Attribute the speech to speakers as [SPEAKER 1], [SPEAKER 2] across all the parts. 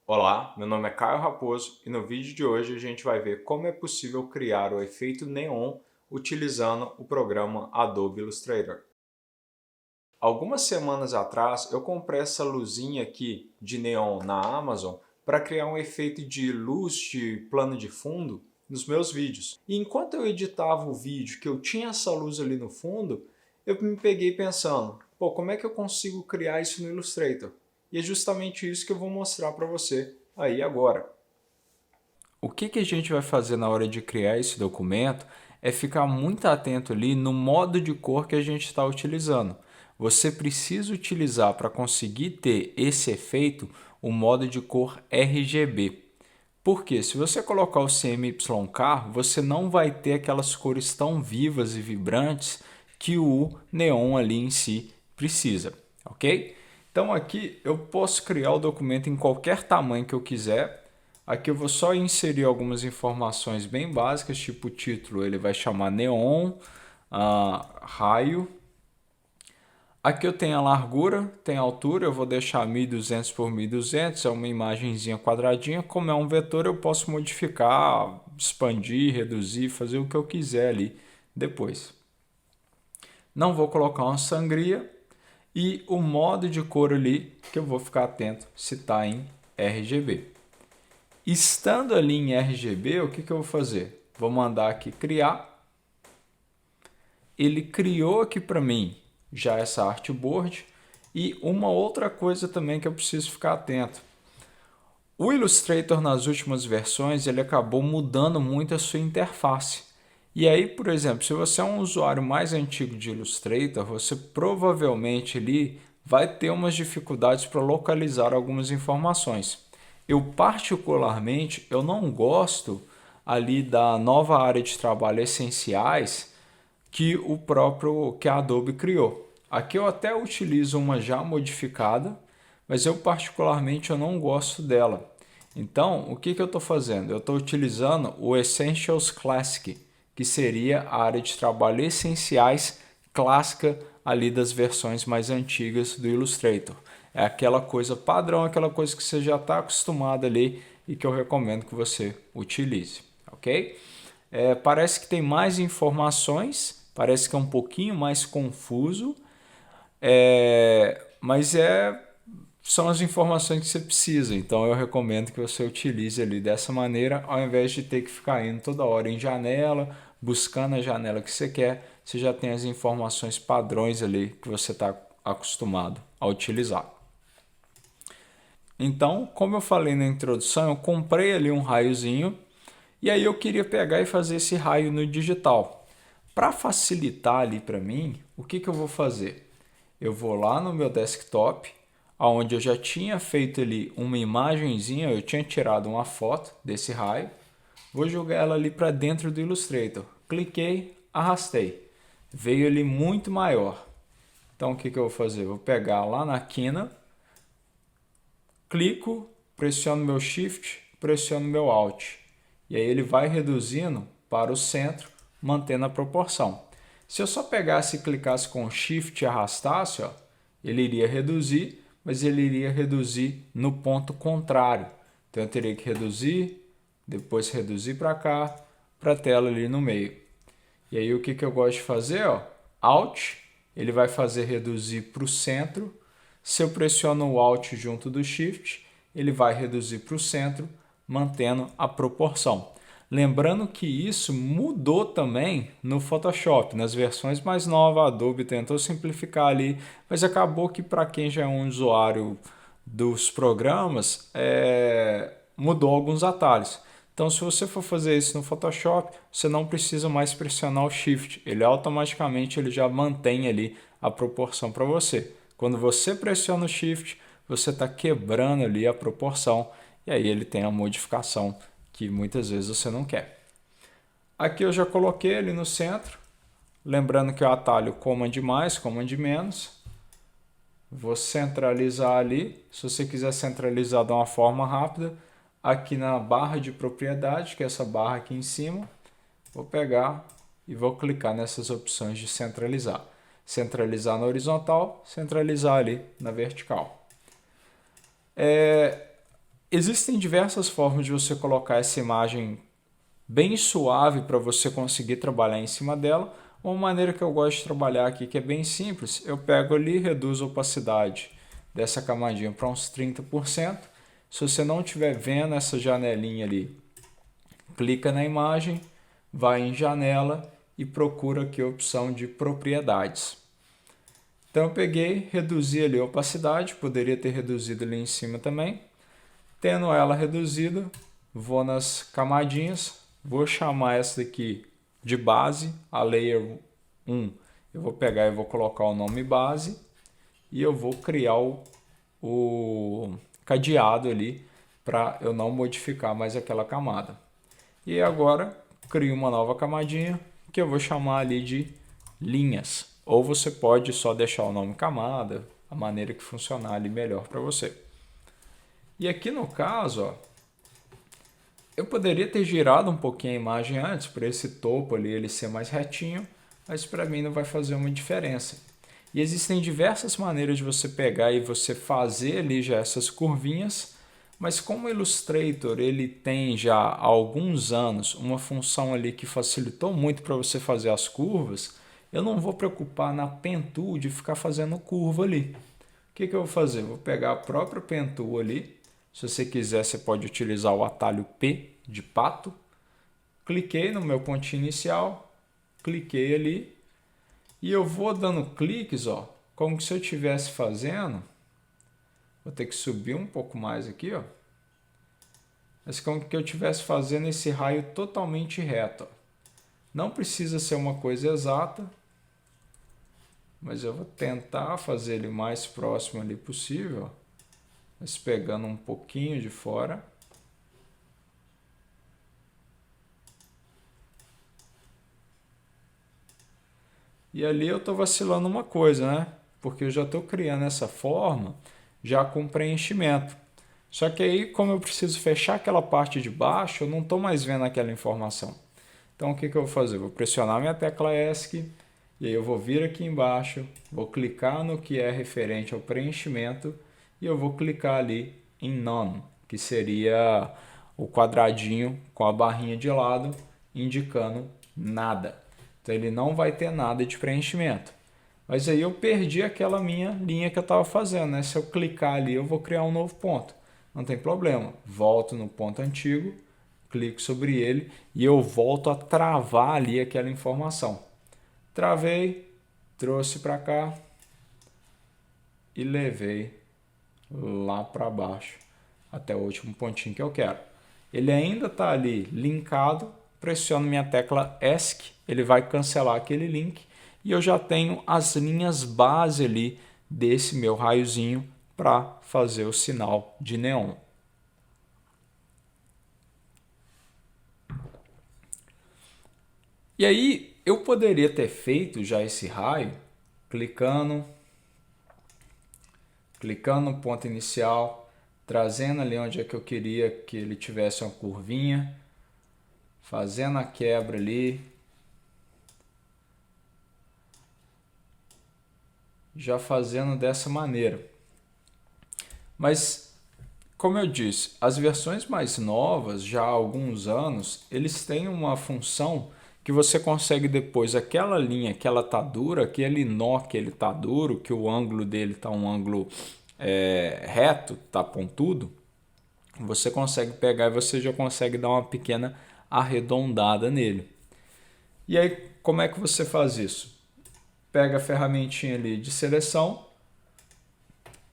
[SPEAKER 1] Olá, meu nome é Caio Raposo e no vídeo de hoje a gente vai ver como é possível criar o efeito neon utilizando o programa Adobe Illustrator. Algumas semanas atrás eu comprei essa luzinha aqui de neon na Amazon para criar um efeito de luz de plano de fundo nos meus vídeos. E enquanto eu editava o vídeo que eu tinha essa luz ali no fundo, eu me peguei pensando, pô, como é que eu consigo criar isso no Illustrator? E é justamente isso que eu vou mostrar para você aí agora. O que a gente vai fazer na hora de criar esse documento é ficar muito atento ali no modo de cor que a gente está utilizando. Você precisa utilizar para conseguir ter esse efeito o modo de cor RGB. Porque se você colocar o CMYK, você não vai ter aquelas cores tão vivas e vibrantes que o neon ali em si precisa, ok? Então aqui eu posso criar o documento em qualquer tamanho que eu quiser. Aqui eu vou só inserir algumas informações bem básicas, tipo o título, ele vai chamar neon, raio. Aqui eu tenho a largura, tem a altura, eu vou deixar 1200 por 1200, é uma imagenzinha quadradinha. Como é um vetor, eu posso modificar, expandir, reduzir, fazer o que eu quiser ali depois. Não vou colocar uma sangria e o modo de cor ali, que eu vou ficar atento se está em RGB. Estando ali em RGB, o que eu vou fazer? Vou mandar aqui criar. Ele criou aqui para mim já essa artboard. E uma outra coisa também que eu preciso ficar atento. O Illustrator nas últimas versões ele acabou mudando muito a sua interface. E aí, por exemplo, se você é um usuário mais antigo de Illustrator, você provavelmente ali vai ter umas dificuldades para localizar algumas informações. Eu particularmente eu não gosto ali da nova área de trabalho essenciais que a Adobe criou. Aqui eu até utilizo uma já modificada, mas eu particularmente eu não gosto dela. Então, o que eu estou fazendo? Eu estou utilizando o Essentials Classic, que seria a área de trabalho essenciais clássica ali das versões mais antigas do Illustrator. É aquela coisa padrão, aquela coisa que você já está acostumado ali e que eu recomendo que você utilize, ok? Parece que tem mais informações, parece que é um pouquinho mais confuso, mas são as informações que você precisa. Então eu recomendo que você utilize ali dessa maneira, ao invés de ter que ficar indo toda hora em janela, buscando a janela que você quer, você já tem as informações padrões ali que você está acostumado a utilizar. Então, como eu falei na introdução, eu comprei ali um raiozinho e aí eu queria pegar e fazer esse raio no digital. Para facilitar ali para mim, o que eu vou fazer? Eu vou lá no meu desktop, onde eu já tinha feito ali uma imagenzinha, eu tinha tirado uma foto desse raio, vou jogar ela ali para dentro do Illustrator. Cliquei, arrastei. Veio ali muito maior. Então o que eu vou fazer? Vou pegar lá na quina, clico, pressiono meu Shift, pressiono meu Alt. E aí ele vai reduzindo para o centro, mantendo a proporção. Se eu só pegasse e clicasse com o Shift e arrastasse, ó, ele iria reduzir, mas ele iria reduzir no ponto contrário. Então eu teria que reduzir, depois reduzir para cá, para a tela ali no meio. E aí o que eu gosto de fazer? Ó, Alt, ele vai fazer reduzir para o centro. Se eu pressiono o Alt junto do Shift, ele vai reduzir para o centro, mantendo a proporção. Lembrando que isso mudou também no Photoshop. Nas versões mais novas, a Adobe tentou simplificar ali, mas acabou que para quem já é um usuário dos programas, mudou alguns atalhos. Então, se você for fazer isso no Photoshop, você não precisa mais pressionar o Shift. Ele automaticamente ele já mantém ali a proporção para você. Quando você pressiona o Shift, você está quebrando ali a proporção e aí ele tem a modificação que muitas vezes você não quer. Aqui eu já coloquei ele no centro, lembrando que o atalho Command mais, Command menos. Vou centralizar ali. Se você quiser centralizar de uma forma rápida, aqui na barra de propriedade, que é essa barra aqui em cima, vou pegar e vou clicar nessas opções de centralizar. Centralizar na horizontal, centralizar ali na vertical. Existem diversas formas de você colocar essa imagem bem suave para você conseguir trabalhar em cima dela. Uma maneira que eu gosto de trabalhar aqui, que é bem simples, eu pego ali e reduzo a opacidade dessa camadinha para uns 30%. Se você não estiver vendo essa janelinha ali, clica na imagem, vai em janela e procura aqui a opção de propriedades. Então eu peguei, reduzi ali a opacidade, poderia ter reduzido ali em cima também. Tendo ela reduzida, vou nas camadinhas, vou chamar essa daqui de base, a layer 1. Eu vou pegar e vou colocar o nome base e eu vou criar o cadeado ali para eu não modificar mais aquela camada. E agora crio uma nova camadinha que eu vou chamar ali de linhas. Ou você pode só deixar o nome camada, a maneira que funcionar ali melhor para você. E aqui no caso, ó, eu poderia ter girado um pouquinho a imagem antes, para esse topo ali ele ser mais retinho, mas para mim não vai fazer uma diferença. E existem diversas maneiras de você pegar e você fazer ali já essas curvinhas, mas como o Illustrator ele tem já há alguns anos uma função ali que facilitou muito para você fazer as curvas, eu não vou preocupar na Pen Tool de ficar fazendo curva ali. O que eu vou fazer? Vou pegar a própria Pen Tool ali. Se você quiser, você pode utilizar o atalho P de pato. Cliquei no meu pontinho inicial, cliquei ali e eu vou dando cliques, ó, como se eu estivesse fazendo. Vou ter que subir um pouco mais aqui, ó. Mas como que eu estivesse fazendo esse raio totalmente reto, ó. Não precisa ser uma coisa exata, mas eu vou tentar fazer ele mais próximo ali possível, ó. Mas pegando um pouquinho de fora. E ali eu estou vacilando uma coisa, né? Porque eu já estou criando essa forma já com preenchimento. Só que aí, como eu preciso fechar aquela parte de baixo, eu não estou mais vendo aquela informação. Então o que eu vou fazer? Vou pressionar minha tecla ESC e aí eu vou vir aqui embaixo, vou clicar no que é referente ao preenchimento e eu vou clicar ali em None, que seria o quadradinho com a barrinha de lado indicando nada. Então ele não vai ter nada de preenchimento. Mas aí eu perdi aquela minha linha que eu estava fazendo, né? Se eu clicar ali, eu vou criar um novo ponto. Não tem problema. Volto no ponto antigo, clico sobre ele e eu volto a travar ali aquela informação. Travei, trouxe para cá e levei lá para baixo até o último pontinho que eu quero. Ele ainda está ali linkado. Pressiono minha tecla ESC, ele vai cancelar aquele link e eu já tenho as linhas base ali desse meu raiozinho para fazer o sinal de neon. E aí eu poderia ter feito já esse raio clicando no ponto inicial, trazendo ali onde é que eu queria que ele tivesse uma curvinha, fazendo a quebra ali, já fazendo dessa maneira. Mas, como eu disse, as versões mais novas, já há alguns anos, eles têm uma função que você consegue depois, aquela linha que ela tá dura, aquele nó que ele tá duro, que o ângulo dele tá um ângulo reto, tá pontudo, você consegue pegar e você já consegue dar uma pequena arredondada nele. E aí, como é que você faz isso? Pega a ferramentinha ali de seleção,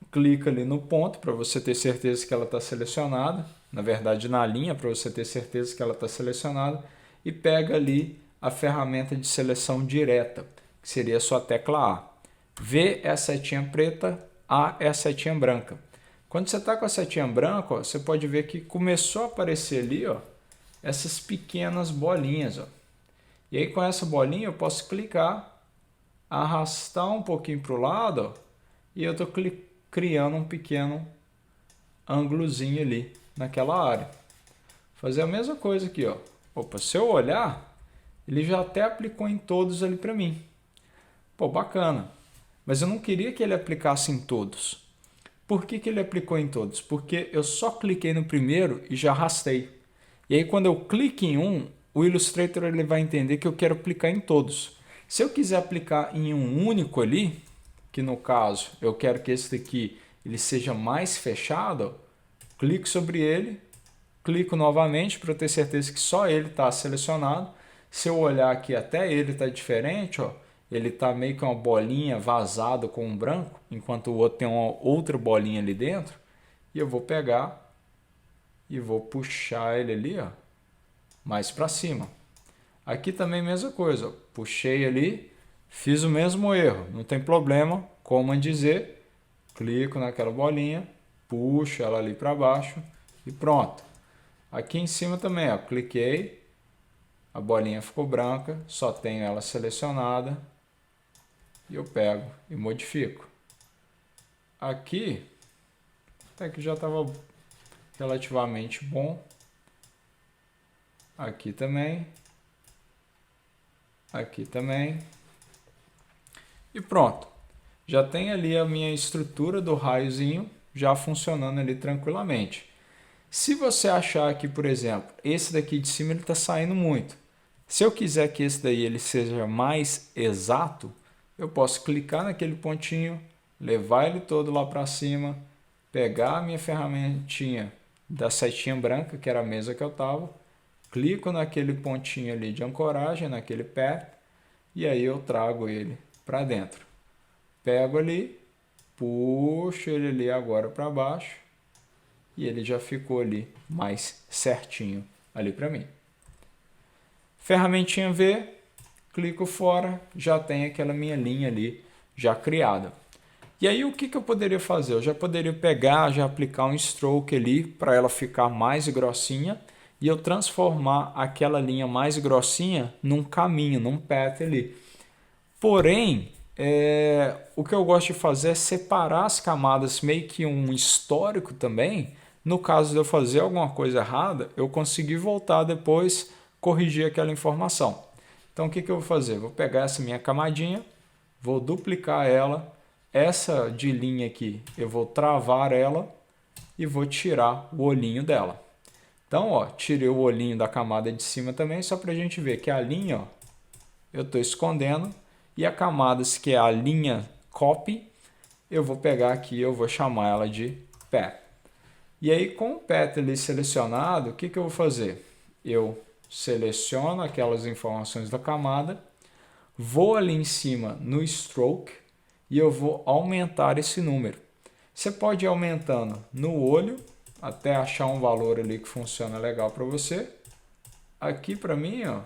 [SPEAKER 1] clica ali no ponto para você ter certeza que ela está selecionada, na verdade na linha para você ter certeza que ela está selecionada, e pega ali a ferramenta de seleção direta, que seria a sua tecla A. V é a setinha preta, A é a setinha branca. Quando você está com a setinha branca, ó, você pode ver que começou a aparecer ali, ó, essas pequenas bolinhas. Ó. E aí com essa bolinha eu posso clicar, arrastar um pouquinho para o lado, ó, e eu estou criando um pequeno ângulozinho ali naquela área. Fazer a mesma coisa aqui, ó. Opa, se eu olhar, ele já até aplicou em todos ali para mim. Pô, bacana. Mas eu não queria que ele aplicasse em todos. Por que ele aplicou em todos? Porque eu só cliquei no primeiro e já arrastei. E aí quando eu clico em um, o Illustrator ele vai entender que eu quero aplicar em todos. Se eu quiser aplicar em um único ali, que no caso eu quero que esse daqui ele seja mais fechado, clico sobre ele, clico novamente para ter certeza que só ele está selecionado. Se eu olhar aqui até ele está diferente, ó, ele está meio que uma bolinha vazada com um branco, enquanto o outro tem uma outra bolinha ali dentro. E eu vou pegar e vou puxar ele ali, ó, mais para cima. Aqui também mesma coisa, ó, puxei ali, fiz o mesmo erro, não tem problema, como dizer, clico naquela bolinha, puxo ela ali para baixo e pronto. Aqui em cima também, ó, cliquei, a bolinha ficou branca, só tenho ela selecionada e eu pego e modifico. Aqui, até que já estava relativamente bom. Aqui também. Aqui também. E pronto. Já tem ali a minha estrutura do raiozinho já funcionando ali tranquilamente. Se você achar que, por exemplo, esse daqui de cima ele está saindo muito. Se eu quiser que esse daí ele seja mais exato, eu posso clicar naquele pontinho, levar ele todo lá para cima, pegar a minha ferramentinha da setinha branca, que era a mesa que eu estava, clico naquele pontinho ali de ancoragem, naquele pé, e aí eu trago ele para dentro. Pego ali, puxo ele ali agora para baixo, e ele já ficou ali mais certinho ali para mim. Ferramentinha V, clico fora, já tem aquela minha linha ali já criada. E aí o que eu poderia fazer? Eu já poderia pegar, já aplicar um stroke ali para ela ficar mais grossinha e eu transformar aquela linha mais grossinha num caminho, num path ali. Porém, o que eu gosto de fazer é separar as camadas, meio que um histórico também. No caso de eu fazer alguma coisa errada, eu conseguir voltar depois, corrigir aquela informação. Então o que eu vou fazer? Vou pegar essa minha camadinha, vou duplicar ela, essa de linha aqui eu vou travar ela e vou tirar o olhinho dela. Então, ó, tirei o olhinho da camada de cima também, só para a gente ver que a linha, ó, eu estou escondendo, e a camada que é a linha copy, eu vou pegar aqui e eu vou chamar ela de path. E aí com o path ali selecionado, o que eu vou fazer? Eu seleciono aquelas informações da camada, vou ali em cima no stroke e eu vou aumentar esse número. Você pode ir aumentando no olho, até achar um valor ali que funciona legal para você. Aqui para mim, ó,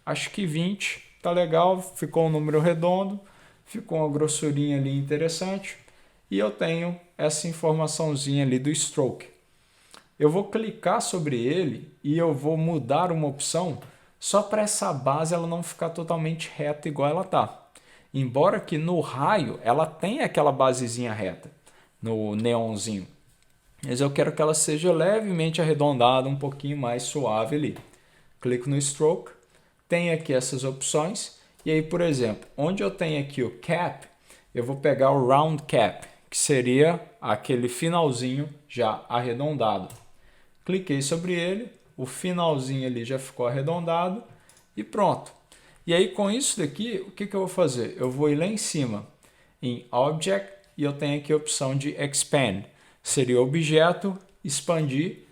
[SPEAKER 1] acho que 20 tá legal, ficou um número redondo, ficou uma grossurinha ali interessante e eu tenho essa informaçãozinha ali do stroke. Eu vou clicar sobre ele e eu vou mudar uma opção só para essa base ela não ficar totalmente reta igual ela tá. Embora que no raio ela tenha aquela basezinha reta, no neonzinho. Mas eu quero que ela seja levemente arredondada, um pouquinho mais suave ali. Clico no stroke, tem aqui essas opções. E aí, por exemplo, onde eu tenho aqui o cap, eu vou pegar o round cap, que seria aquele finalzinho já arredondado. Cliquei sobre ele, o finalzinho ali já ficou arredondado e pronto. E aí com isso daqui, o que eu vou fazer? Eu vou ir lá em cima em Object e eu tenho aqui a opção de Expand. Seria objeto, expandir,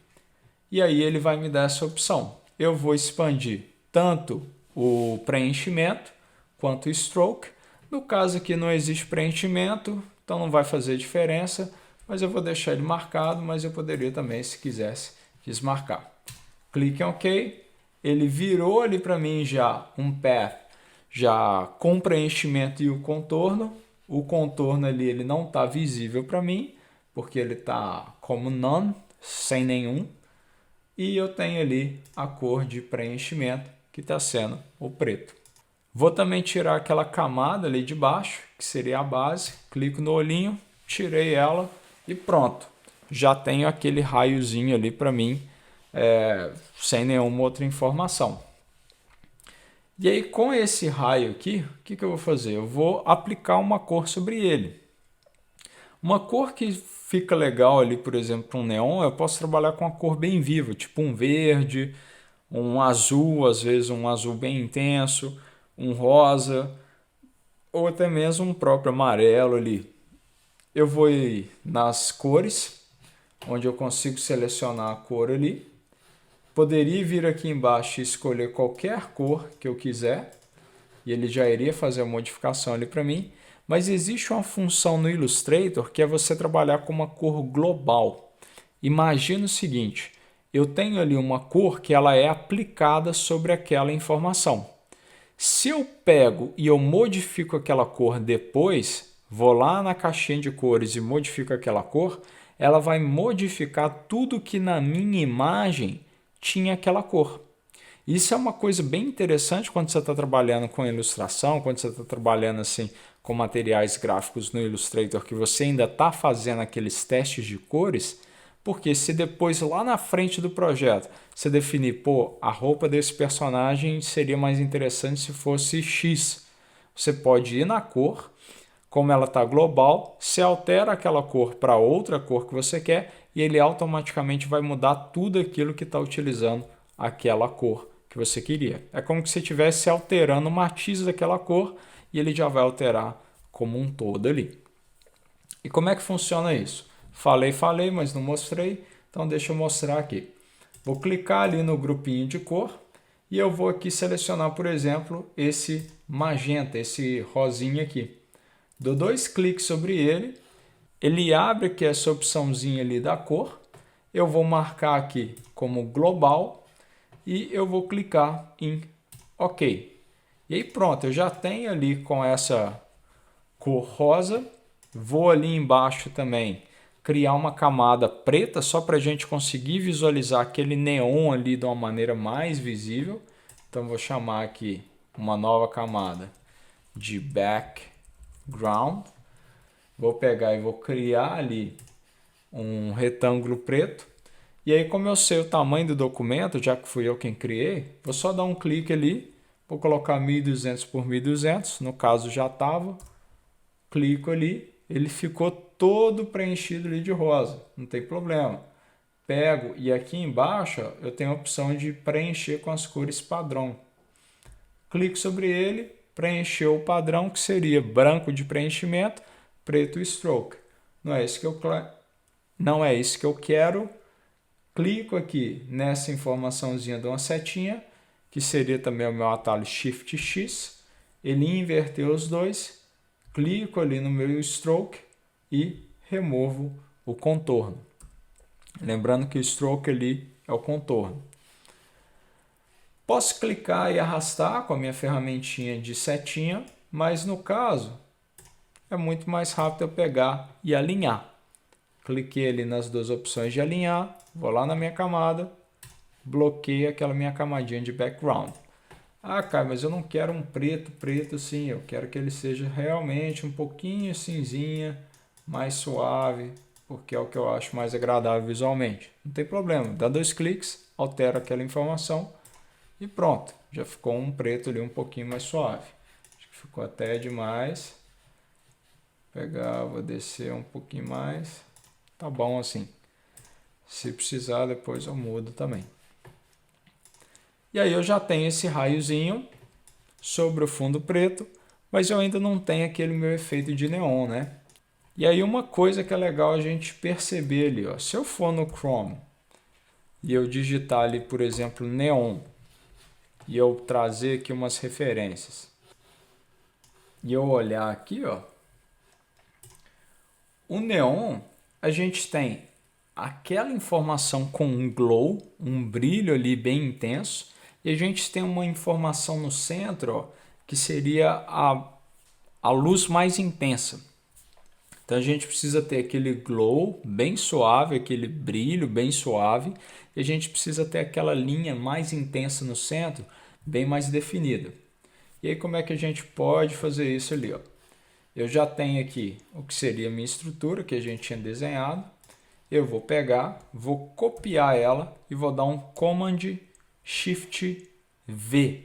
[SPEAKER 1] e aí ele vai me dar essa opção. Eu vou expandir tanto o preenchimento quanto o stroke. No caso aqui não existe preenchimento, então não vai fazer diferença, mas eu vou deixar ele marcado, mas eu poderia também, se quisesse, desmarcar. Clique em OK, ele virou ali para mim já um path já com preenchimento e o contorno ali ele não está visível para mim, porque ele está como none, sem nenhum, e eu tenho ali a cor de preenchimento que está sendo o preto. Vou também tirar aquela camada ali de baixo, que seria a base, clico no olhinho, tirei ela e pronto. Já tenho aquele raiozinho ali para mim, sem nenhuma outra informação. E aí com esse raio aqui, o que eu vou fazer? Eu vou aplicar uma cor sobre ele. Uma cor que fica legal ali, por exemplo, um neon, eu posso trabalhar com uma cor bem viva, tipo um verde, um azul, às vezes um azul bem intenso, um rosa, ou até mesmo um próprio amarelo ali. Eu vou ir nas cores, onde eu consigo selecionar a cor ali. Poderia vir aqui embaixo e escolher qualquer cor que eu quiser, e ele já iria fazer a modificação ali para mim. Mas existe uma função no Illustrator que é você trabalhar com uma cor global. Imagina o seguinte, eu tenho ali uma cor que ela é aplicada sobre aquela informação. Se eu pego e eu modifico aquela cor depois, vou lá na caixinha de cores e modifico aquela cor, ela vai modificar tudo que na minha imagem tinha aquela cor. Isso é uma coisa bem interessante quando você está trabalhando com ilustração, quando você está trabalhando assim com materiais gráficos no Illustrator, que você ainda está fazendo aqueles testes de cores, porque se depois lá na frente do projeto você definir, pô, a roupa desse personagem seria mais interessante se fosse X, você pode ir na cor, como ela está global, você altera aquela cor para outra cor que você quer e ele automaticamente vai mudar tudo aquilo que está utilizando aquela cor que você queria. É como se você estivesse alterando o matiz daquela cor e ele já vai alterar como um todo ali. E como é que funciona isso? Falei, mas não mostrei, então deixa eu mostrar aqui. Vou clicar ali no grupinho de cor e eu vou aqui selecionar, por exemplo, esse magenta, esse rosinha aqui. Dou 2 cliques sobre ele, ele abre aqui essa opçãozinha ali da cor, eu vou marcar aqui como global e eu vou clicar em OK. E aí pronto, eu já tenho ali com essa cor rosa, vou ali embaixo também criar uma camada preta só para a gente conseguir visualizar aquele neon ali de uma maneira mais visível. Então vou chamar aqui uma nova camada de background. Vou pegar e vou criar ali um retângulo preto. E aí, como eu sei o tamanho do documento, já que fui eu quem criei, vou só dar um clique ali, vou colocar 1200 por 1200, no caso já estava, clico ali, ele ficou todo preenchido ali de rosa, não tem problema. Pego e aqui embaixo eu tenho a opção de preencher com as cores padrão. Clico sobre ele, preencher o padrão, que seria branco de preenchimento, preto stroke. Não é isso que eu quero. Clico aqui nessa informaçãozinha de uma setinha, que seria também o meu atalho Shift X. Ele inverteu os dois. Clico ali no meu stroke e removo o contorno. Lembrando que o stroke ali é o contorno. Posso clicar e arrastar com a minha ferramentinha de setinha, mas no caso é muito mais rápido eu pegar e alinhar. Cliquei ali nas duas opções de alinhar, vou lá na minha camada, bloqueio aquela minha camadinha de background. Ah, cara, mas eu não quero um preto assim, eu quero que ele seja realmente um pouquinho cinzinha, mais suave, porque é o que eu acho mais agradável visualmente. Não tem problema, dá 2 cliques, altera aquela informação e pronto, já ficou um preto ali um pouquinho mais suave. Acho que ficou até demais. Pegar, vou descer um pouquinho mais. Tá bom assim. Se precisar, depois eu mudo também. E aí eu já tenho esse raiozinho sobre o fundo preto, mas eu ainda não tenho aquele meu efeito de neon, né? E aí uma coisa que é legal a gente perceber ali, ó, se eu for no Chrome e eu digitar ali, por exemplo, neon, e eu trazer aqui umas referências, e eu olhar aqui, ó, o neon, a gente tem aquela informação com um glow, um brilho ali bem intenso, e a gente tem uma informação no centro, ó, que seria a luz mais intensa. Então a gente precisa ter aquele glow bem suave, aquele brilho bem suave, e a gente precisa ter aquela linha mais intensa no centro, bem mais definida. E aí como é que a gente pode fazer isso ali, ó? Eu já tenho aqui o que seria a minha estrutura que a gente tinha desenhado. Eu vou pegar, vou copiar ela e vou dar um Command Shift V.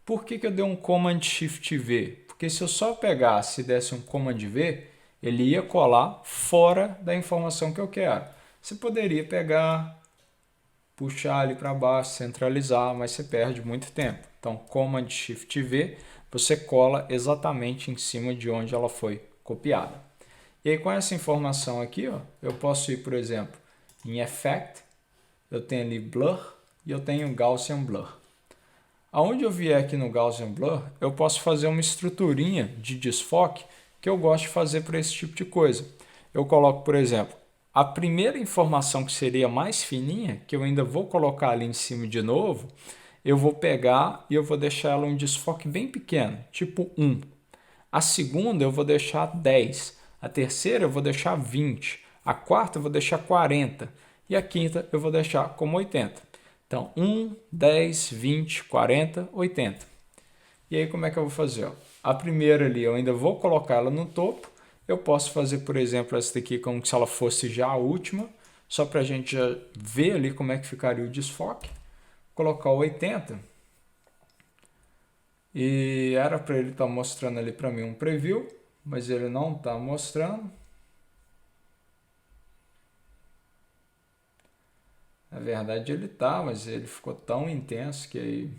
[SPEAKER 1] Por que eu dei um Command Shift V? Porque se eu só pegasse e desse um Command V, ele ia colar fora da informação que eu quero. Você poderia pegar, puxar ali para baixo, centralizar, mas você perde muito tempo. Então, Command Shift V, você cola exatamente em cima de onde ela foi copiada. E aí, com essa informação aqui, ó, eu posso ir, por exemplo, em Effect, eu tenho ali Blur e eu tenho Gaussian Blur. Aonde eu vier aqui no Gaussian Blur, eu posso fazer uma estruturinha de desfoque que eu gosto de fazer para esse tipo de coisa. Eu coloco, por exemplo, a primeira informação que seria mais fininha, que eu ainda vou colocar ali em cima de novo, eu vou pegar e eu vou deixar ela um desfoque bem pequeno, tipo 1. A segunda eu vou deixar 10. A terceira eu vou deixar 20. A quarta eu vou deixar 40. E a quinta eu vou deixar como 80. Então, 1, 10, 20, 40, 80. E aí, como é que eu vou fazer? Ó? A primeira ali, eu ainda vou colocar ela no topo. Eu posso fazer, por exemplo, essa daqui como se ela fosse já a última, só para a gente já ver ali como é que ficaria o desfoque. Colocar o 80. E era para ele estar mostrando ali para mim um preview, mas ele não está mostrando. Na verdade ele tá, mas ele ficou tão intenso que aí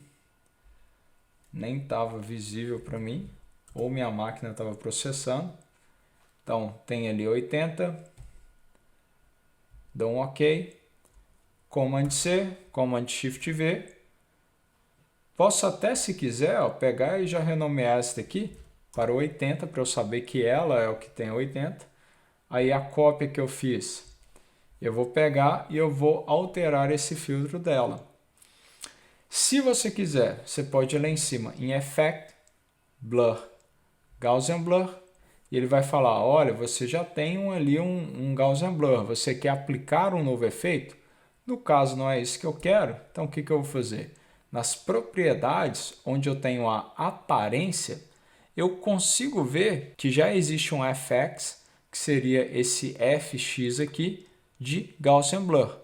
[SPEAKER 1] nem estava visível para mim, ou minha máquina estava processando. Então tem ali 80, dou um OK, Command C, Command Shift V. Posso até, se quiser, ó, pegar e já renomear esta aqui para 80, para eu saber que ela é o que tem 80. Aí a cópia que eu fiz, eu vou pegar e eu vou alterar esse filtro dela. Se você quiser, você pode ir lá em cima em Effect, Blur, Gaussian Blur, e ele vai falar, olha, você já tem ali um Gaussian Blur, você quer aplicar um novo efeito? No caso não é isso que eu quero, então o que eu vou fazer? Nas propriedades, onde eu tenho a aparência, eu consigo ver que já existe um FX, que seria esse FX aqui, de Gaussian Blur.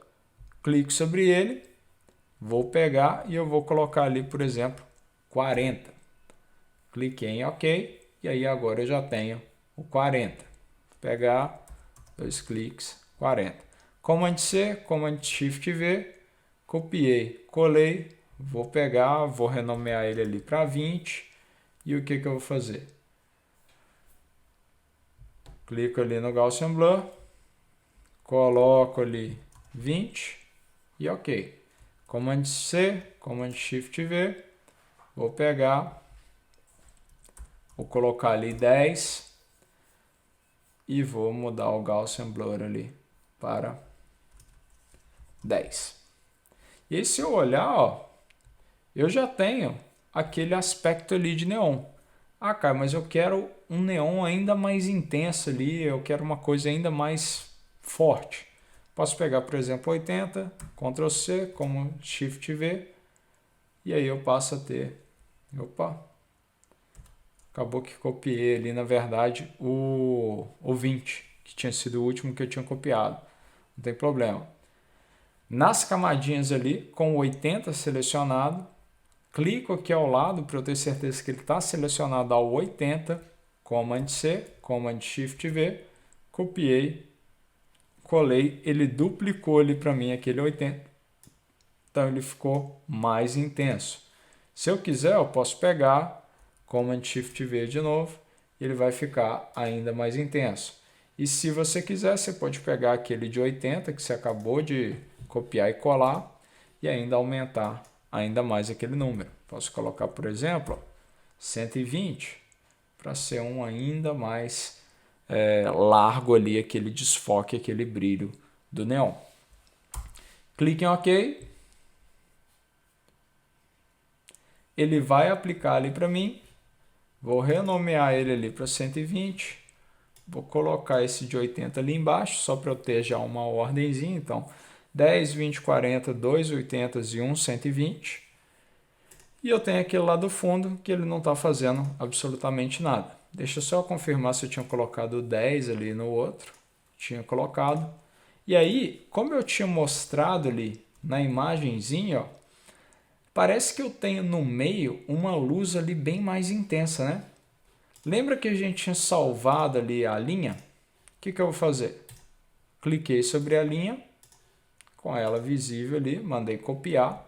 [SPEAKER 1] Clico sobre ele, vou pegar e eu vou colocar ali, por exemplo, 40. Cliquei em OK e aí agora eu já tenho o 40. Vou pegar, 2 cliques, 40. Command C, Command Shift V, copiei, colei, vou pegar, vou renomear ele ali para 20 e o que eu vou fazer? Clico ali no Gaussian Blur, coloco ali 20 e OK. Command C, Command Shift V, vou pegar, vou colocar ali 10 e vou mudar o Gaussian Blur ali para 10. E aí, se eu olhar, ó, eu já tenho aquele aspecto ali de neon. Ah, cara, mas eu quero um neon ainda mais intenso ali, eu quero uma coisa ainda mais forte. Posso pegar, por exemplo, 80, Ctrl C, como Shift V, e aí eu passo a ter, opa, acabou que copiei ali, na verdade, o 20, que tinha sido o último que eu tinha copiado, não tem problema. Nas camadinhas ali, com o 80 selecionado, clico aqui ao lado para eu ter certeza que ele está selecionado ao 80, Command C, Command Shift V, copiei, colei, ele duplicou ali para mim aquele 80, então ele ficou mais intenso. Se eu quiser, eu posso pegar, Command Shift V de novo, e ele vai ficar ainda mais intenso. E se você quiser, você pode pegar aquele de 80 que você acabou de copiar e colar e ainda aumentar ainda mais aquele número. Posso colocar, por exemplo, 120 para ser um ainda mais largo ali, aquele desfoque, aquele brilho do neon. Clique em OK. Ele vai aplicar ali para mim. Vou renomear ele ali para 120. Vou colocar esse de 80 ali embaixo, só para eu ter já uma ordenzinha. Então, 10, 20, 40, 2 80 e 1 120. E eu tenho aquele lá do fundo que ele não está fazendo absolutamente nada. Deixa eu só confirmar se eu tinha colocado 10 ali no outro. Tinha colocado. E aí, como eu tinha mostrado ali na imagenzinha, ó, parece que eu tenho no meio uma luz ali bem mais intensa, né? Lembra que a gente tinha salvado ali a linha? que eu vou fazer? Cliquei sobre a linha, com ela visível ali, mandei copiar,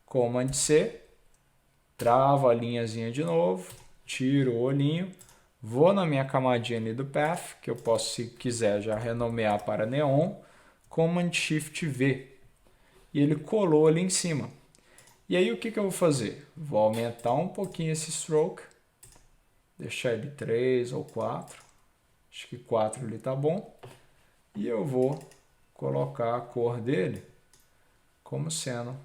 [SPEAKER 1] Command C, travo a linhazinha de novo, tiro o olhinho, vou na minha camadinha ali do Path, que eu posso, se quiser, já renomear para Neon, Command Shift V, e ele colou ali em cima. E aí o que eu vou fazer? Vou aumentar um pouquinho esse stroke, deixar ele 3 ou 4, acho que 4 ali tá bom, e eu vou colocar a cor dele como sendo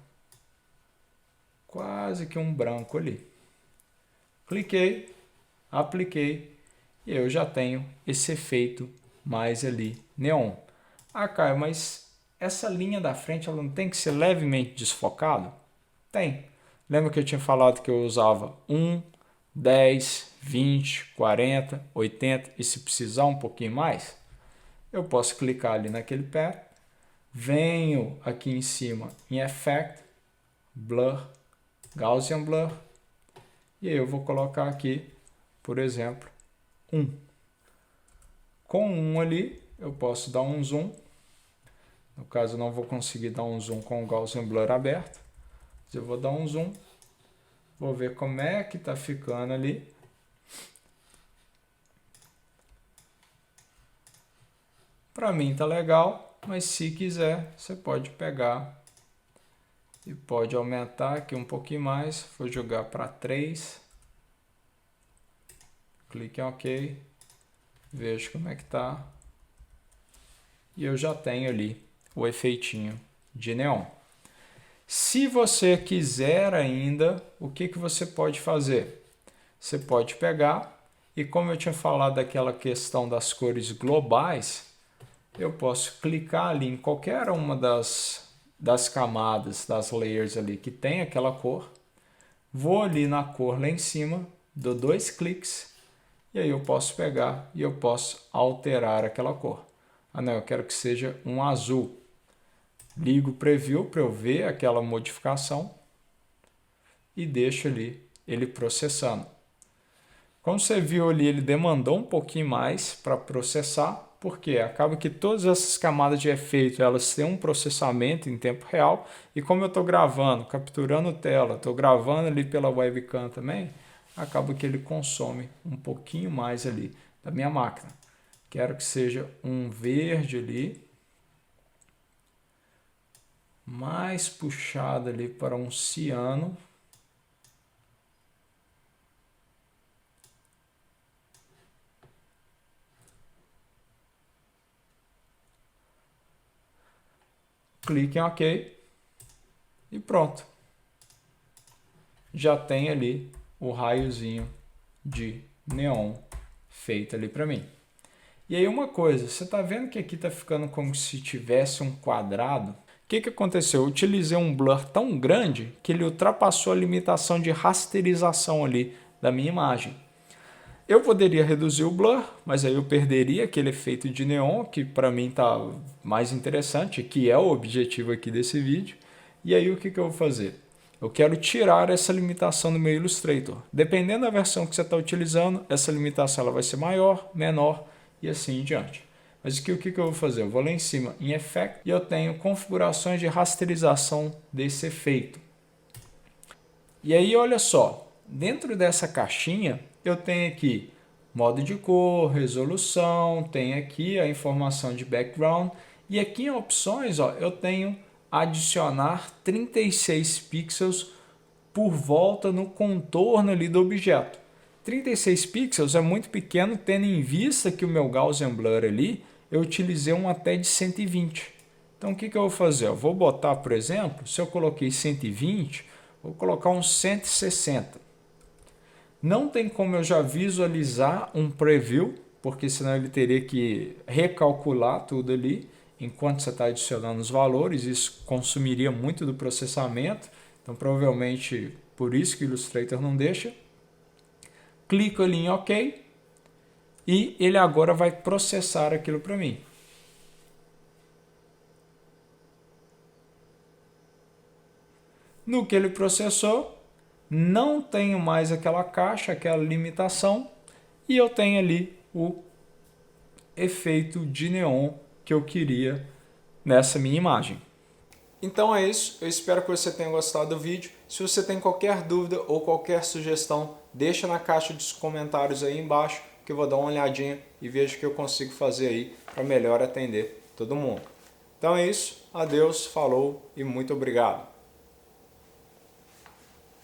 [SPEAKER 1] quase que um branco ali. Cliquei, apliquei e eu já tenho esse efeito mais ali neon. Ah, Caio, mas essa linha da frente ela não tem que ser levemente desfocado? Tem. Lembra que eu tinha falado que eu usava 1, 10, 20, 40, 80 e se precisar um pouquinho mais? Eu posso clicar ali naquele pé, venho aqui em cima em Effect, Blur, Gaussian Blur, e aí eu vou colocar aqui, por exemplo, 1. Com 1 ali, eu posso dar um zoom. No caso, eu não vou conseguir dar um zoom com o Gaussian Blur aberto. Mas eu vou dar um zoom. Vou ver como é que está ficando ali. Para mim tá legal, mas se quiser, você pode pegar e pode aumentar aqui um pouquinho mais. Vou jogar para 3. Clique em OK. Vejo como é que tá. E eu já tenho ali o efeitinho de neon. Se você quiser ainda, o que você pode fazer? Você pode pegar e, como eu tinha falado daquela questão das cores globais, eu posso clicar ali em qualquer uma das camadas, das layers ali que tem aquela cor, vou ali na cor lá em cima, dou 2 cliques e aí eu posso pegar e eu posso alterar aquela cor. Ah não, eu quero que seja um azul. Ligo o preview para eu ver aquela modificação e deixo ali ele processando. Como você viu ali, ele demandou um pouquinho mais para processar, porque acaba que todas essas camadas de efeito elas têm um processamento em tempo real, e como eu estou gravando, capturando tela, estou gravando ali pela webcam também, acaba que ele consome um pouquinho mais ali da minha máquina. Quero que seja um verde ali, mais puxado ali para um ciano. Clique em OK e pronto. Já tem ali o raiozinho de neon feito ali para mim. E aí uma coisa, você está vendo que aqui está ficando como se tivesse um quadrado? O que aconteceu? Eu utilizei um blur tão grande que ele ultrapassou a limitação de rasterização ali da minha imagem. Eu poderia reduzir o blur, mas aí eu perderia aquele efeito de neon, que para mim está mais interessante, que é o objetivo aqui desse vídeo. E aí o que eu vou fazer? Eu quero tirar essa limitação do meu Illustrator. Dependendo da versão que você está utilizando, essa limitação ela vai ser maior, menor e assim em diante. Mas aqui o que eu vou fazer? Eu vou lá em cima em Effect e eu tenho configurações de rasterização desse efeito. E aí olha só, dentro dessa caixinha eu tenho aqui modo de cor, resolução, tem aqui a informação de background e aqui em opções ó, eu tenho adicionar 36 pixels por volta no contorno ali do objeto. 36 pixels é muito pequeno, tendo em vista que o meu Gaussian Blur ali eu utilizei um até de 120. Então o que eu vou fazer? Eu vou botar, por exemplo, se eu coloquei 120, vou colocar uns 160. Não tem como eu já visualizar um preview, porque senão ele teria que recalcular tudo ali enquanto você está adicionando os valores. Isso consumiria muito do processamento, então provavelmente por isso que o Illustrator não deixa. Clico ali em OK e ele agora vai processar aquilo para mim. No que ele processou, não tenho mais aquela caixa, aquela limitação, e eu tenho ali o efeito de neon que eu queria nessa minha imagem. Então é isso, eu espero que você tenha gostado do vídeo. Se você tem qualquer dúvida ou qualquer sugestão, deixa na caixa dos comentários aí embaixo, que eu vou dar uma olhadinha e vejo o que eu consigo fazer aí para melhor atender todo mundo. Então é isso, adeus, falou e muito obrigado.